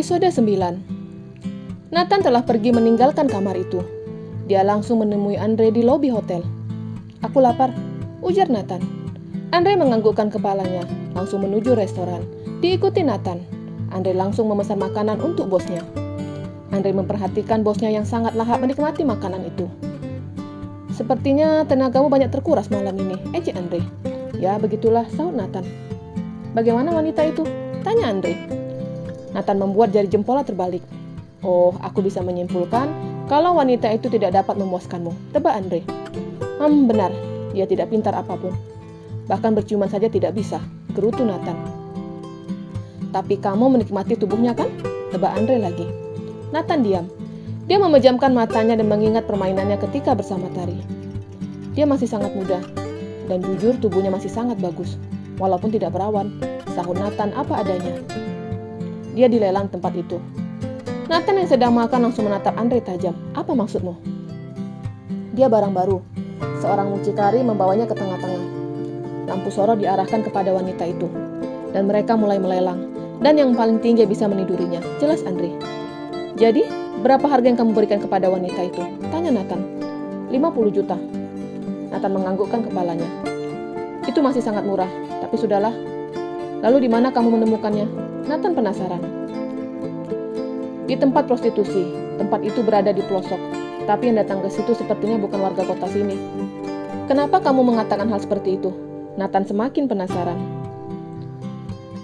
Episode 9. Nathan telah pergi meninggalkan kamar itu. Dia langsung menemui Andre di lobi hotel. "Aku lapar," ujar Nathan. Andre menganggukkan kepalanya, langsung menuju restoran. Diikuti Nathan. Andre langsung memesan makanan untuk bosnya. Andre memperhatikan bosnya yang sangat lahap menikmati makanan itu. "Sepertinya tenagamu banyak terkuras malam ini," ejek Andre. "Ya, begitulah," sahut Nathan. "Bagaimana wanita itu?" tanya Andre. Nathan membuat jari jempolnya terbalik. "Oh, aku bisa menyimpulkan kalau wanita itu tidak dapat memuaskanmu," tebak Andre. Benar, dia tidak pintar apapun. Bahkan berciuman saja tidak bisa," gerutu Nathan. "Tapi kamu menikmati tubuhnya kan?" tebak Andre lagi. Nathan diam. Dia memejamkan matanya dan mengingat permainannya ketika bersama Tari. Dia masih sangat muda, dan jujur tubuhnya masih sangat bagus, walaupun tidak perawan, sahut Nathan apa adanya. Dia dilelang tempat itu. Nathan yang sedang makan langsung menatap Andre tajam. "Apa maksudmu?" "Dia barang baru." Seorang mucikari membawanya ke tengah-tengah. Lampu sorot diarahkan kepada wanita itu, dan mereka mulai melelang. Dan yang paling tinggi bisa menidurinya, jelas Andre. "Jadi, berapa harga yang kamu berikan kepada wanita itu?" tanya Nathan. 50 juta. Nathan menganggukkan kepalanya. "Itu masih sangat murah, tapi sudahlah. Lalu di mana kamu menemukannya?" Nathan penasaran. "Di tempat prostitusi. Tempat itu berada di pelosok, tapi yang datang ke situ sepertinya bukan warga kota sini." "Kenapa kamu mengatakan hal seperti itu?" Nathan semakin penasaran.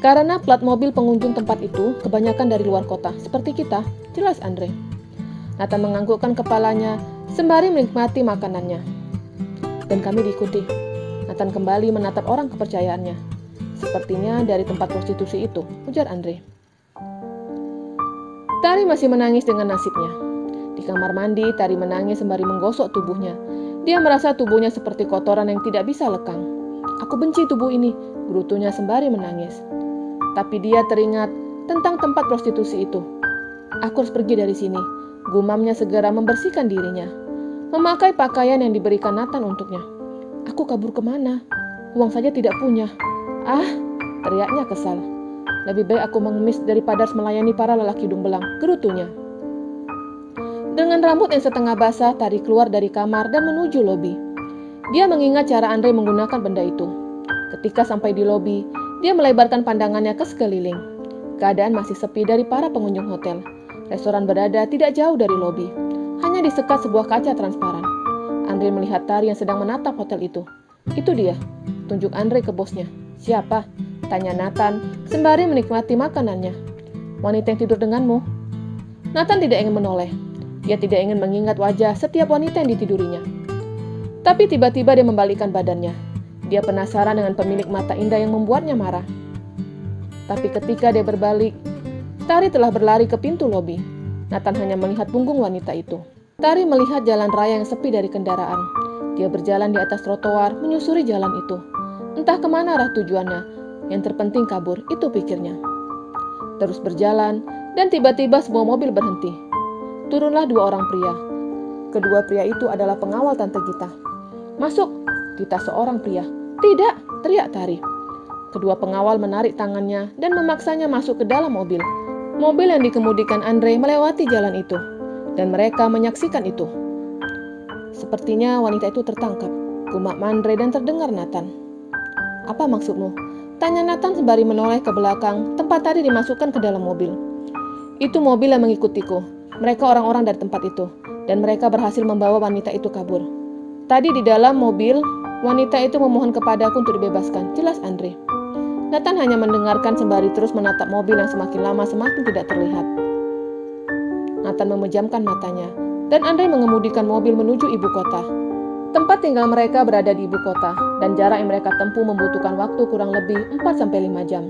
"Karena plat mobil pengunjung tempat itu kebanyakan dari luar kota, seperti kita," jelas Andre. Nathan menganggukkan kepalanya sembari menikmati makanannya. "Dan kami diikuti." Nathan kembali menatap orang kepercayaannya. "Sepertinya dari tempat prostitusi itu," ujar Andre. Tari masih menangis dengan nasibnya. Di kamar mandi, Tari menangis sembari menggosok tubuhnya. Dia merasa tubuhnya seperti kotoran yang tidak bisa lekang. "Aku benci tubuh ini," gerutunya sembari menangis. Tapi dia teringat tentang tempat prostitusi itu. "Aku harus pergi dari sini," gumamnya segera membersihkan dirinya. Memakai pakaian yang diberikan Nathan untuknya. "Aku kabur kemana? Uang saja tidak punya." "Ah," teriaknya kesal. "Lebih baik aku mengemis daripada harus melayani para lelaki hidung belang," gerutunya. Dengan rambut yang setengah basah, Tari keluar dari kamar dan menuju lobi. Dia mengingat cara Andre menggunakan benda itu. Ketika sampai di lobi, dia melebarkan pandangannya ke sekeliling. Keadaan masih sepi dari para pengunjung hotel. Restoran berada tidak jauh dari lobi. Hanya disekat sebuah kaca transparan. Andre melihat Tari yang sedang menatap hotel itu. "Itu dia," tunjuk Andre ke bosnya. "Siapa?" tanya Nathan sembari menikmati makanannya. "Wanita yang tidur denganmu." Nathan tidak ingin menoleh. Dia tidak ingin mengingat wajah setiap wanita yang ditidurinya. Tapi tiba-tiba dia membalikkan badannya. Dia penasaran dengan pemilik mata indah yang membuatnya marah. Tapi ketika dia berbalik, Tari telah berlari ke pintu lobi. Nathan hanya melihat punggung wanita itu. Tari melihat jalan raya yang sepi dari kendaraan. Dia berjalan di atas trotoar, menyusuri jalan itu. Entah kemana arah tujuannya. Yang terpenting kabur, itu pikirnya. Terus berjalan, dan tiba-tiba sebuah mobil berhenti. Turunlah dua orang pria. Kedua pria itu adalah pengawal Tante Gita. "Masuk," ditas seorang pria. "Tidak," teriak Tari. Kedua pengawal menarik tangannya dan memaksanya masuk ke dalam mobil. Mobil yang dikemudikan Andre melewati jalan itu, dan mereka menyaksikan itu. "Sepertinya wanita itu tertangkap," gumak Andre dan terdengar Nathan. "Apa maksudmu?" tanya Nathan sembari menoleh ke belakang tempat Tari dimasukkan ke dalam mobil. "Itu mobil yang mengikutiku. Mereka orang-orang dari tempat itu, dan mereka berhasil membawa wanita itu kabur. Tadi di dalam mobil, wanita itu memohon kepadaku untuk dibebaskan," jelas Andre. Nathan hanya mendengarkan sembari terus menatap mobil yang semakin lama semakin tidak terlihat. Nathan memejamkan matanya, dan Andre mengemudikan mobil menuju ibu kota. Tempat tinggal mereka berada di ibu kota, dan jarak yang mereka tempuh membutuhkan waktu kurang lebih 4-5 jam.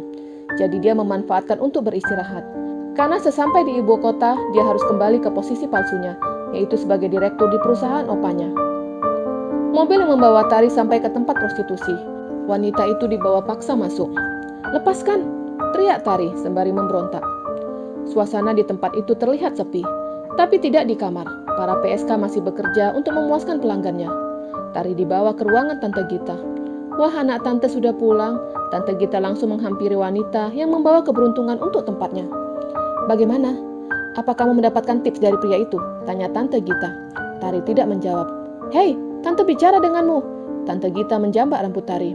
Jadi dia memanfaatkan untuk beristirahat. Karena sesampai di ibu kota, dia harus kembali ke posisi palsunya, yaitu sebagai direktur di perusahaan opanya. Mobil yang membawa Tari sampai ke tempat prostitusi. Wanita itu dibawa paksa masuk. "Lepaskan!" teriak Tari sembari memberontak. Suasana di tempat itu terlihat sepi, tapi tidak di kamar. Para PSK masih bekerja untuk memuaskan pelanggannya. Tari dibawa ke ruangan Tante Gita. "Wah, anak tante sudah pulang." Tante Gita langsung menghampiri wanita yang membawa keberuntungan untuk tempatnya. Bagaimana? Apa kamu mendapatkan tips dari pria itu? Tanya Tante Gita. Tari tidak menjawab. Hei, Tante bicara denganmu. Tante Gita menjambak rambut Tari.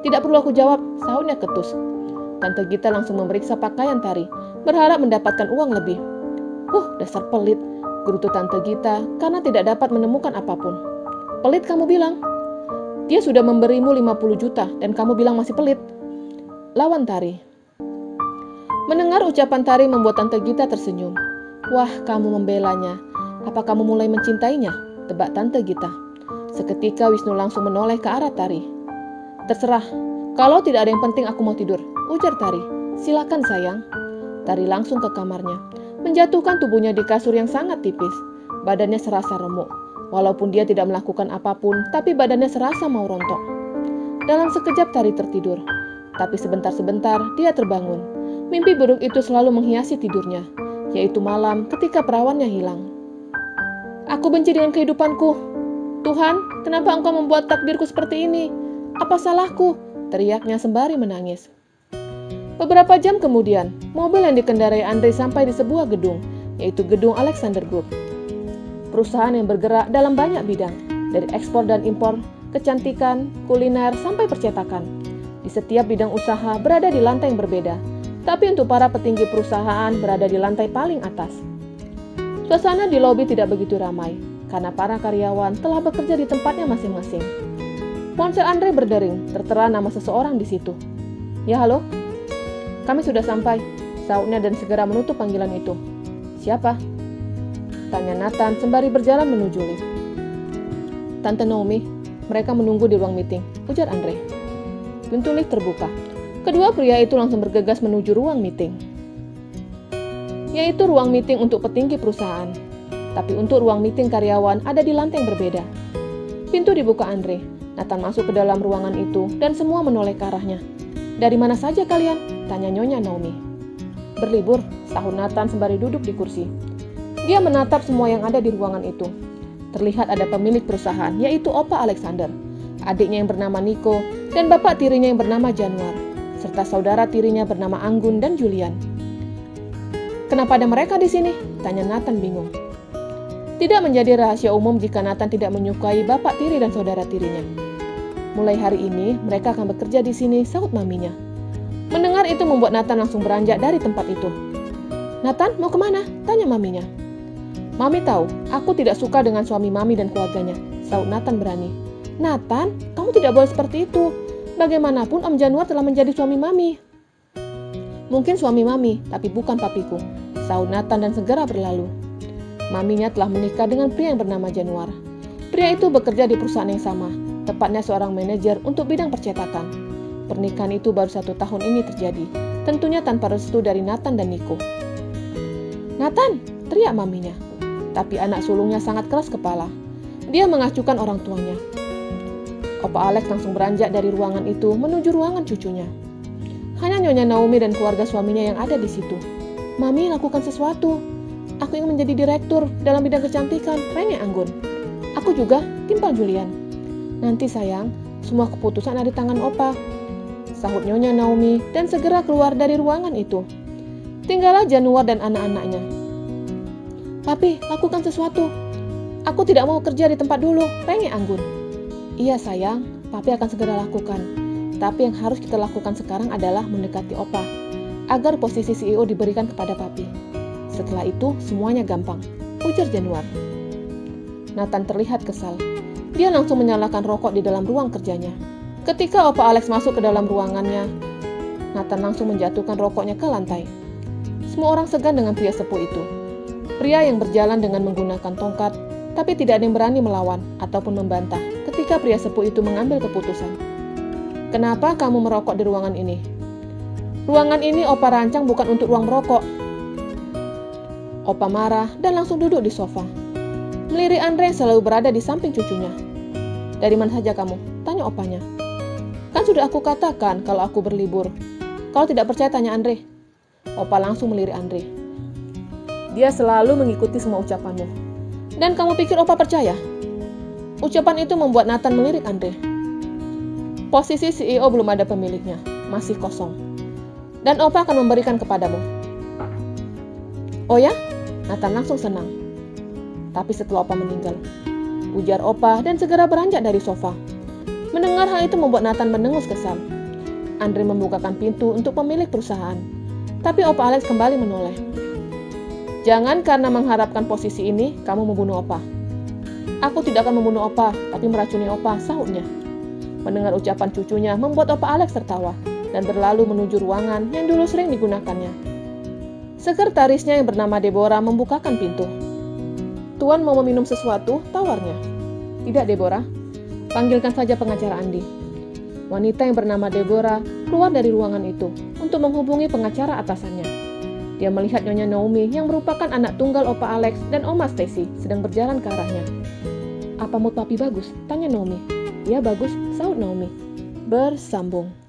Tidak perlu aku jawab, sahutnya ketus. Tante Gita langsung memeriksa pakaian Tari, berharap mendapatkan uang lebih. Dasar pelit, gerutu Tante Gita karena tidak dapat menemukan apapun. Pelit kamu bilang? Dia sudah memberimu 50 juta dan kamu bilang masih pelit. Lawan Tari. Mendengar ucapan Tari membuat Tante Gita tersenyum. Wah, kamu membelanya. Apa kamu mulai mencintainya? Tebak Tante Gita. Seketika Wisnu langsung menoleh ke arah Tari. Terserah, kalau tidak ada yang penting aku mau tidur, ujar Tari. Silakan sayang. Tari langsung ke kamarnya, menjatuhkan tubuhnya di kasur yang sangat tipis. Badannya serasa remuk. Walaupun dia tidak melakukan apapun, tapi badannya serasa mau rontok. Dalam sekejap Tari tertidur. Tapi sebentar-sebentar dia terbangun. Mimpi buruk itu selalu menghiasi tidurnya, yaitu malam ketika perawannya hilang. Aku benci dengan kehidupanku. Tuhan, kenapa engkau membuat takdirku seperti ini? Apa salahku? Teriaknya sembari menangis. Beberapa jam kemudian, mobil yang dikendarai Andre sampai di sebuah gedung, yaitu gedung Alexander Group. Perusahaan yang bergerak dalam banyak bidang, dari ekspor dan impor, kecantikan, kuliner, sampai percetakan. Di setiap bidang usaha berada di lantai yang berbeda, tapi untuk para petinggi perusahaan berada di lantai paling atas. Suasana di lobi tidak begitu ramai, karena para karyawan telah bekerja di tempatnya masing-masing. Ponsel Andre berdering, tertera nama seseorang di situ. Ya halo? Kami sudah sampai, sahutnya dan segera menutup panggilan itu. Siapa? Tanya Nathan sembari berjalan menuju lift. Tante Naomi, mereka menunggu di ruang meeting, ujar Andre. Pintu lift terbuka. Kedua pria itu langsung bergegas menuju ruang meeting. Yaitu ruang meeting untuk petinggi perusahaan. Tapi untuk ruang meeting karyawan ada di lantai yang berbeda. Pintu dibuka Andre. Nathan masuk ke dalam ruangan itu dan semua menoleh ke arahnya. Dari mana saja kalian? Tanya Nyonya Naomi. Berlibur, sahut Nathan sembari duduk di kursi. Dia menatap semua yang ada di ruangan itu. Terlihat ada pemilik perusahaan, yaitu Opa Alexander, adiknya yang bernama Nico, dan bapak tirinya yang bernama Januar, serta saudara tirinya bernama Anggun dan Julian. Kenapa ada mereka di sini? Tanya Nathan bingung. Tidak menjadi rahasia umum jika Nathan tidak menyukai bapak tiri dan saudara tirinya. Mulai hari ini, mereka akan bekerja di sini, sahut maminya. Mendengar itu membuat Nathan langsung beranjak dari tempat itu. Nathan, mau kemana? Tanya maminya. Mami tahu, aku tidak suka dengan suami mami dan keluarganya, sahut Nathan berani. Nathan, kamu tidak boleh seperti itu. Bagaimanapun Om Januar telah menjadi suami mami. Mungkin suami mami, tapi bukan papiku, sahut Nathan dan segera berlalu. Maminya telah menikah dengan pria yang bernama Januar. Pria itu bekerja di perusahaan yang sama, tepatnya seorang manajer untuk bidang percetakan. Pernikahan itu baru 1 tahun ini terjadi, tentunya tanpa restu dari Nathan dan Nico. Nathan, teriak maminya. Tapi anak sulungnya sangat keras kepala. Dia mengacuhkan orang tuanya. Opa Alex langsung beranjak dari ruangan itu menuju ruangan cucunya. Hanya Nyonya Naomi dan keluarga suaminya yang ada di situ. Mami, lakukan sesuatu. Aku ingin menjadi direktur dalam bidang kecantikan, rengek Anggun. Aku juga, timpal Julian. Nanti sayang, semua keputusan ada di tangan Opa, sahut Nyonya Naomi dan segera keluar dari ruangan itu. Tinggallah Januar dan anak-anaknya. Papi, lakukan sesuatu. Aku tidak mau kerja di tempat dulu, rengek Anggun. Iya sayang, Papi akan segera lakukan. Tapi yang harus kita lakukan sekarang adalah mendekati Opa, agar posisi CEO diberikan kepada Papi. Setelah itu, semuanya gampang, ujar Januar. Nathan terlihat kesal. Dia langsung menyalakan rokok di dalam ruang kerjanya. Ketika Opa Alex masuk ke dalam ruangannya, Nathan langsung menjatuhkan rokoknya ke lantai. Semua orang segan dengan pria sepuh itu. Pria yang berjalan dengan menggunakan tongkat, tapi tidak ada yang berani melawan ataupun membantah ketika pria sepuh itu mengambil keputusan. Kenapa kamu merokok di ruangan ini? Ruangan ini Opa rancang bukan untuk ruang merokok. Opa marah dan langsung duduk di sofa. Melirik Andre yang selalu berada di samping cucunya. Dari mana saja kamu? Tanya opanya. Kan sudah aku katakan kalau aku berlibur. Kalau tidak percaya tanya Andre. Opa langsung melirik Andre. Dia selalu mengikuti semua ucapanmu. Dan kamu pikir Opa percaya? Ucapan itu membuat Nathan melirik Andre. Posisi CEO belum ada pemiliknya, masih kosong. Dan Opa akan memberikan kepadamu. Oh ya? Nathan langsung senang. Tapi setelah Opa meninggal, ujar Opa dan segera beranjak dari sofa. Mendengar hal itu membuat Nathan mendengus kesal. Andre membukakan pintu untuk pemilik perusahaan. Tapi Opa Alex kembali menoleh. Jangan karena mengharapkan posisi ini, kamu membunuh Opa. Aku tidak akan membunuh Opa, tapi meracuni Opa, sahutnya. Mendengar ucapan cucunya membuat Opa Alex tertawa dan berlalu menuju ruangan yang dulu sering digunakannya. Sekretarisnya yang bernama Deborah membukakan pintu. Tuan mau meminum sesuatu, tawarnya. Tidak, Deborah. Panggilkan saja pengacara Andi. Wanita yang bernama Deborah keluar dari ruangan itu untuk menghubungi pengacara atasannya. Dia melihat Nyonya Naomi yang merupakan anak tunggal Opa Alex dan Oma Stacy sedang berjalan ke arahnya. Apa mood papi bagus? Tanya Naomi. Ya bagus, sahut Naomi. Bersambung.